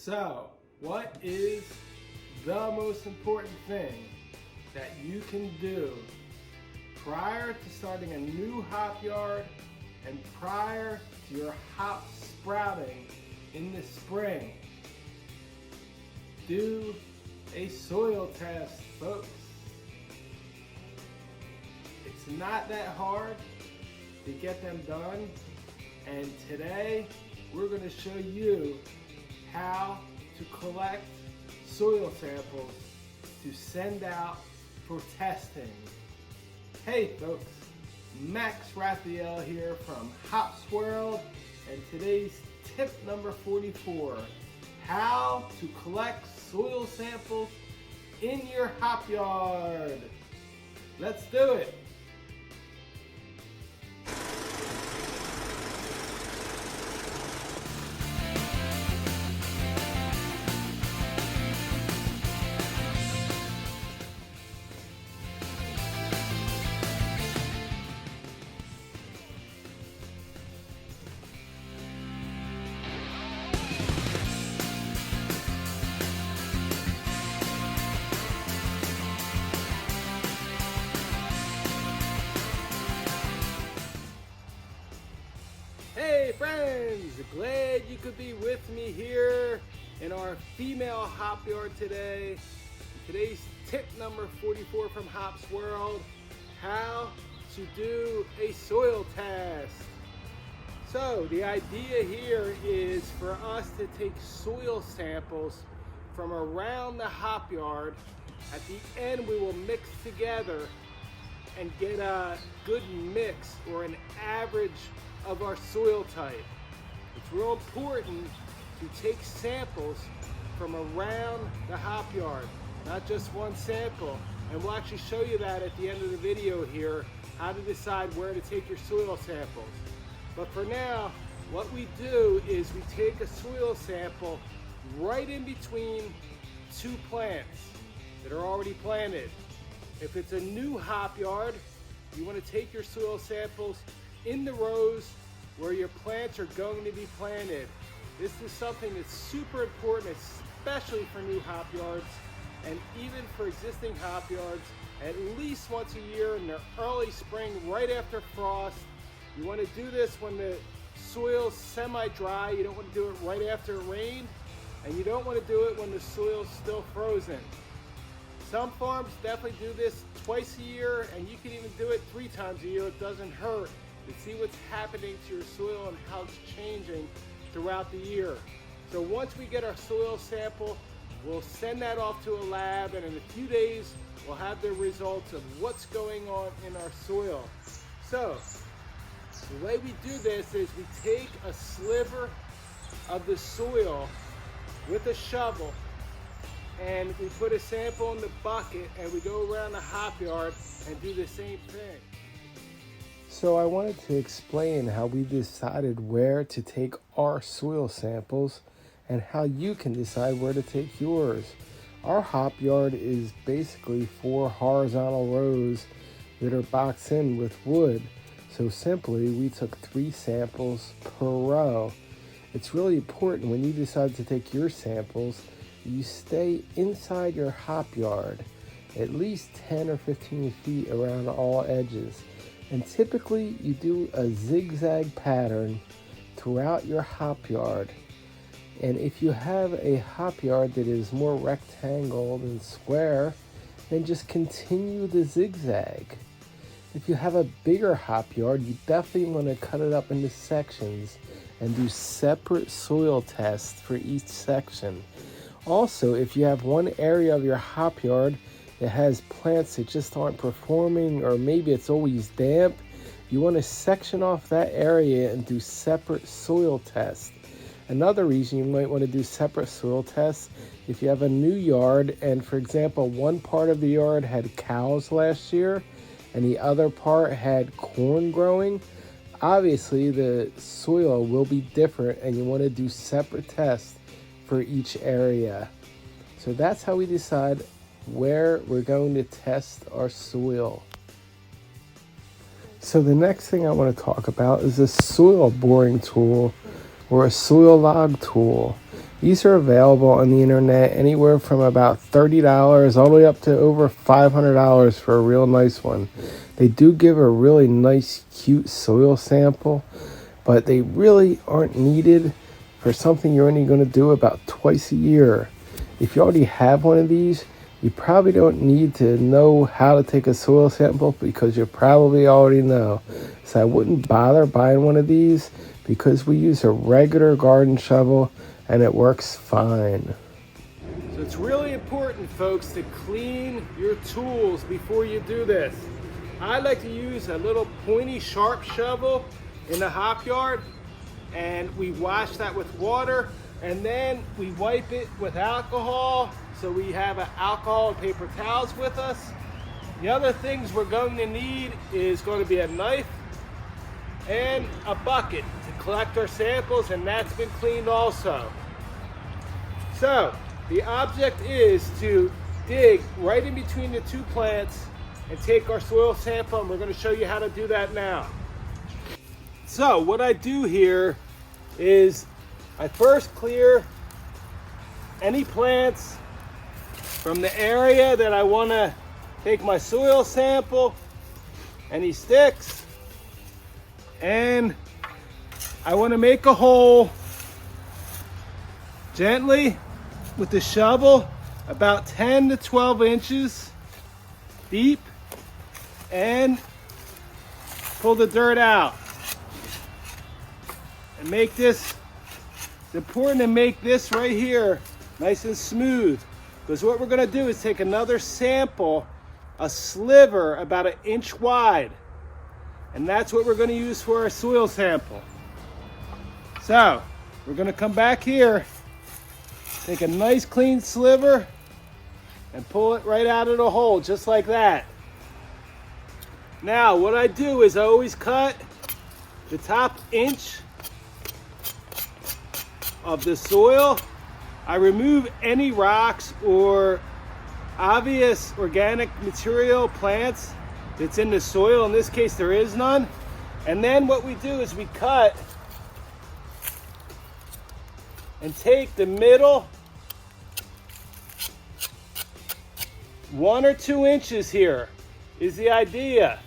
So, what is the most important thing that you can do prior to starting a new hop yard and prior to your hops sprouting in the spring? Do a soil test, folks. It's not that hard to get them done, and today we're going to show you how to collect soil samples to send out for testing. Hey folks, Max Raphael here from Hops World, and today's tip number 44, how to collect soil samples in your hop yard. Let's do it. Hey friends, glad you could be with me here in our female hop yard today. Today's tip number 44 from Hops World, how to do a soil test. So the idea here is for us to take soil samples from around the hop yard. At the end we will mix together and get a good mix or an average of our soil type. It's real important to take samples from around the hop yard, not just one sample. And we'll actually show you that at the end of the video here, how to decide where to take your soil samples. But for now, what we do is we take a soil sample right in between two plants that are already planted. If it's a new hop yard, you want to take your soil samples in the rows where your plants are going to be planted. This is something that's super important, especially for new hop yards, and even for existing hop yards, at least once a year in the early spring, right after frost. You want to do this when the soil's semi-dry. You don't want to do it right after it rained, and you don't want to do it when the soil's still frozen. Some farms definitely do this twice a year, and you can even do it 3 times a year. It doesn't hurt to see what's happening to your soil and how it's changing throughout the year. So once we get our soil sample, we'll send that off to a lab, and in a few days we'll have the results of what's going on in our soil. So the way we do this is we take a sliver of the soil with a shovel, and we put a sample in the bucket, and we go around the hop yard and do the same thing. So I wanted to explain how we decided where to take our soil samples and how you can decide where to take yours. Our hop yard is basically 4 horizontal rows that are boxed in with wood. So simply we took 3 samples per row. It's really important when you decide to take your samples, you stay inside your hop yard, at least 10 or 15 feet around all edges. And typically you do a zigzag pattern throughout your hop yard. And if you have a hop yard that is more rectangle than square, then just continue the zigzag. If you have a bigger hop yard, you definitely want to cut it up into sections and do separate soil tests for each section. Also, if you have one area of your hop yard that has plants that just aren't performing, or maybe it's always damp, you want to section off that area and do separate soil tests. Another reason you might want to do separate soil tests, if you have a new yard and, for example, one part of the yard had cows last year and the other part had corn growing, obviously the soil will be different, and you want to do separate tests for each area. So that's how we decide where we're going to test our soil. So the next thing I want to talk about is a soil boring tool or a soil log tool. These are available on the internet anywhere from about $30 all the way up to over $500 for a real nice one. They do give a really nice, cute soil sample, but they really aren't needed for something you're only going to do about twice a year. If you already have one of these, you probably don't need to know how to take a soil sample because you probably already know. So I wouldn't bother buying one of these because we use a regular garden shovel and it works fine. So it's really important, folks, to clean your tools before you do this. I like to use a little pointy sharp shovel in the Hopyard, and we wash that with water, and then we wipe it with alcohol, so we have an alcohol and paper towels with us. The other things we're going to need is going to be a knife and a bucket to collect our samples, and that's been cleaned also. So the object is to dig right in between the two plants and take our soil sample, and we're going to show you how to do that now. So what I do here is I first clear any plants from the area that I want to take my soil sample, any sticks, and I want to make a hole gently with the shovel about 10 to 12 inches deep, and pull the dirt out and make this. It's important to make this right here nice and smooth, because what we're going to do is take another sample, a sliver about 1 inch wide, and that's what we're going to use for our soil sample. So we're going to come back here, take a nice clean sliver and pull it right out of the hole just like that. Now what I do is I always cut the top inch of the soil. I remove any rocks or obvious organic material, plants that's in the soil. In this case there is none. And then what we do is we cut and take the middle 1 or 2 inches here is the idea.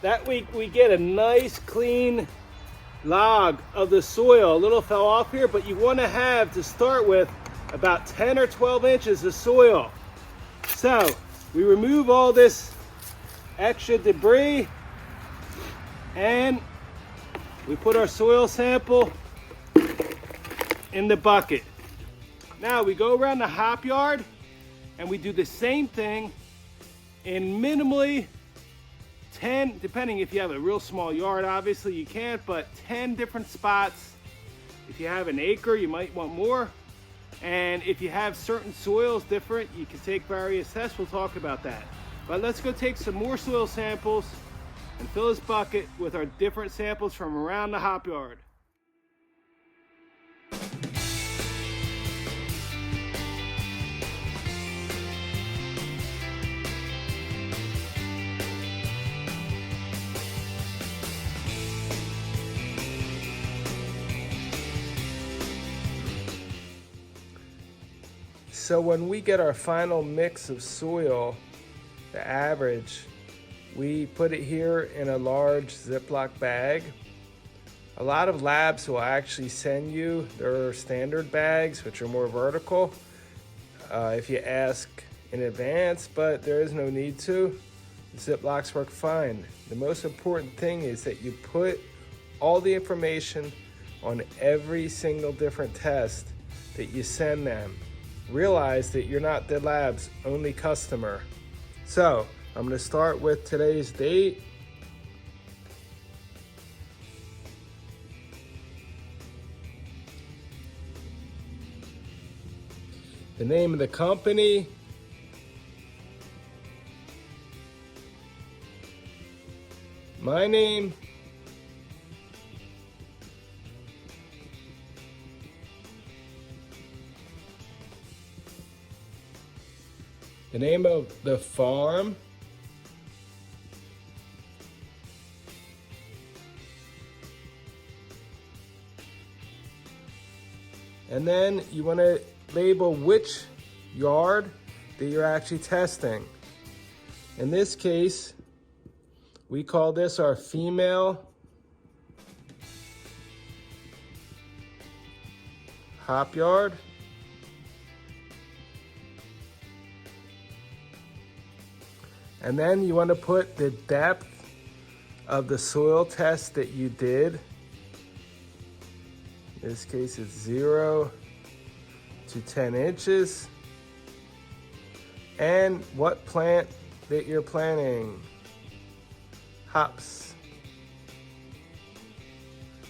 That way we get a nice clean log of the soil. A little fell off here, but you want to have, to start with, about 10 or 12 inches of soil. So we remove all this extra debris and we put our soil sample in the bucket. Now we go around the Hopyard and we do the same thing in minimally 10, depending if you have a real small yard, obviously you can't, but 10 different spots. If you have an acre, you might want more. And if you have certain soils different, you can take various tests. We'll talk about that. But let's go take some more soil samples and fill this bucket with our different samples from around the Hopyard. So when we get our final mix of soil, the average, we put it here in a large Ziploc bag. A lot of labs will actually send you their standard bags, which are more vertical, if you ask in advance, but there is no need to. Ziplocs work fine. The most important thing is that you put all the information on every single different test that you send them. Realize that you're not the lab's only customer. So I'm going to start with today's date. The name of the company. My name. The name of the farm. And then you want to label which yard that you're actually testing. In this case, we call this our female Hopyard. And then you want to put the depth of the soil test that you did. In this case, it's 0 to 10 inches. And what plant that you're planting. Hops.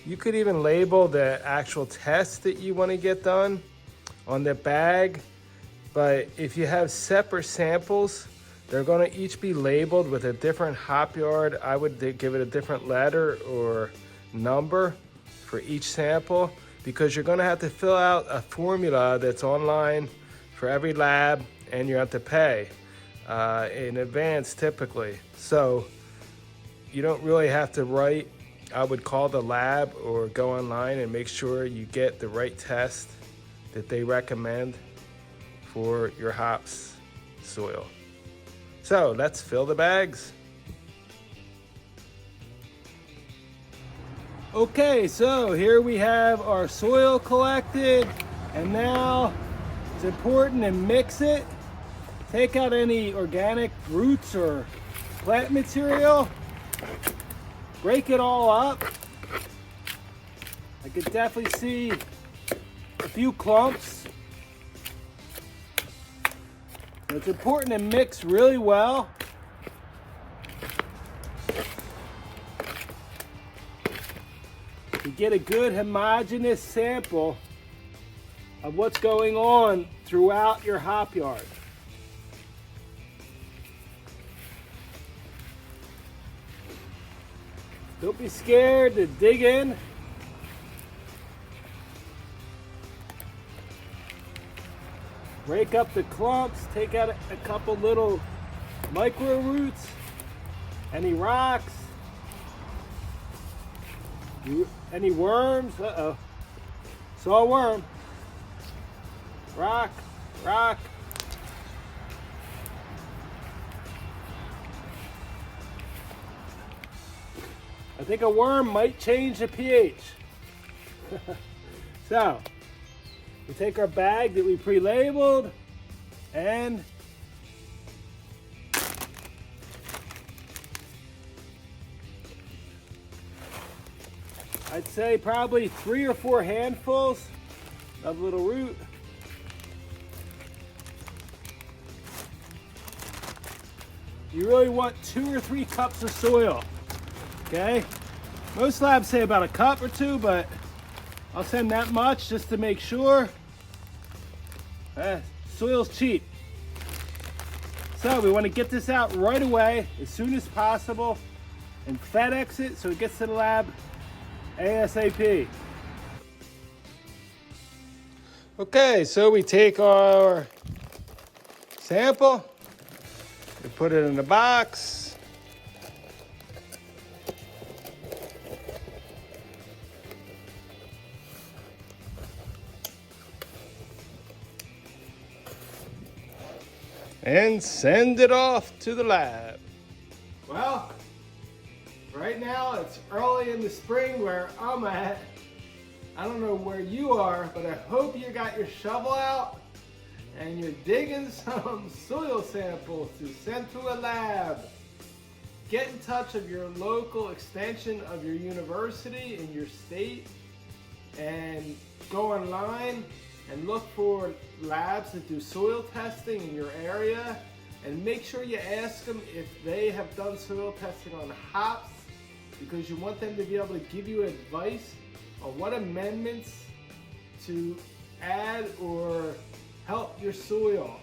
You could even label the actual test that you want to get done on the bag. But if you have separate samples, they're going to each be labeled with a different hop yard. I would give it a different letter or number for each sample, because you're going to have to fill out a formula that's online for every lab, and you have to pay in advance typically. So you don't really have to write. I would call the lab or go online and make sure you get the right test that they recommend for your hops soil. So let's fill the bags. Okay, so here we have our soil collected, and now it's important to mix it. Take out any organic roots or plant material. Break it all up. I could definitely see a few clumps. It's important to mix really well. To get a good homogeneous sample of what's going on throughout your hop yard. Don't be scared to dig in. Break up the clumps, take out a couple little micro roots, any rocks, any worms. Uh-oh. Saw a worm. Rock, rock. I think a worm might change the pH. So, we take our bag that we pre-labeled, and I'd say probably 3 or 4 handfuls of little root. You really want 2 or 3 cups of soil, okay? Most labs say about a cup or 2, but I'll send that much just to make sure. Soil's cheap. So we want to get this out right away, as soon as possible, and FedEx it so it gets to the lab ASAP. Okay, so we take our sample, we put it in the box. And send it off to the lab. Well, right now it's early in the spring where I'm at. I don't know where you are, but I hope you got your shovel out and you're digging some soil samples to send to a lab. Get in touch with your local extension of your university in your state and go online and look for labs that do soil testing in your area, and make sure you ask them if they have done soil testing on hops, because you want them to be able to give you advice on what amendments to add or help your soil.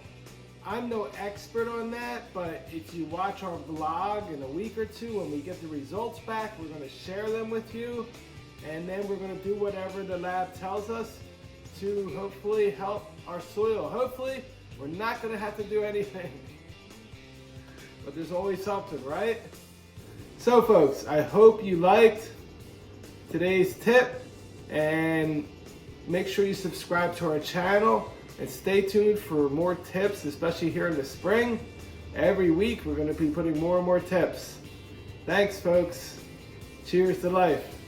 I'm no expert on that, but if you watch our vlog in a week or 2, when we get the results back, we're going to share them with you, and then we're going to do whatever the lab tells us to hopefully help our soil. Hopefully, we're not going to have to do anything. But there's always something, right? So folks, I hope you liked today's tip, and Make sure you subscribe to our channel and stay tuned for more tips, especially here in the spring. Every week we're going to be putting more and more tips. Thanks, folks. Cheers to life.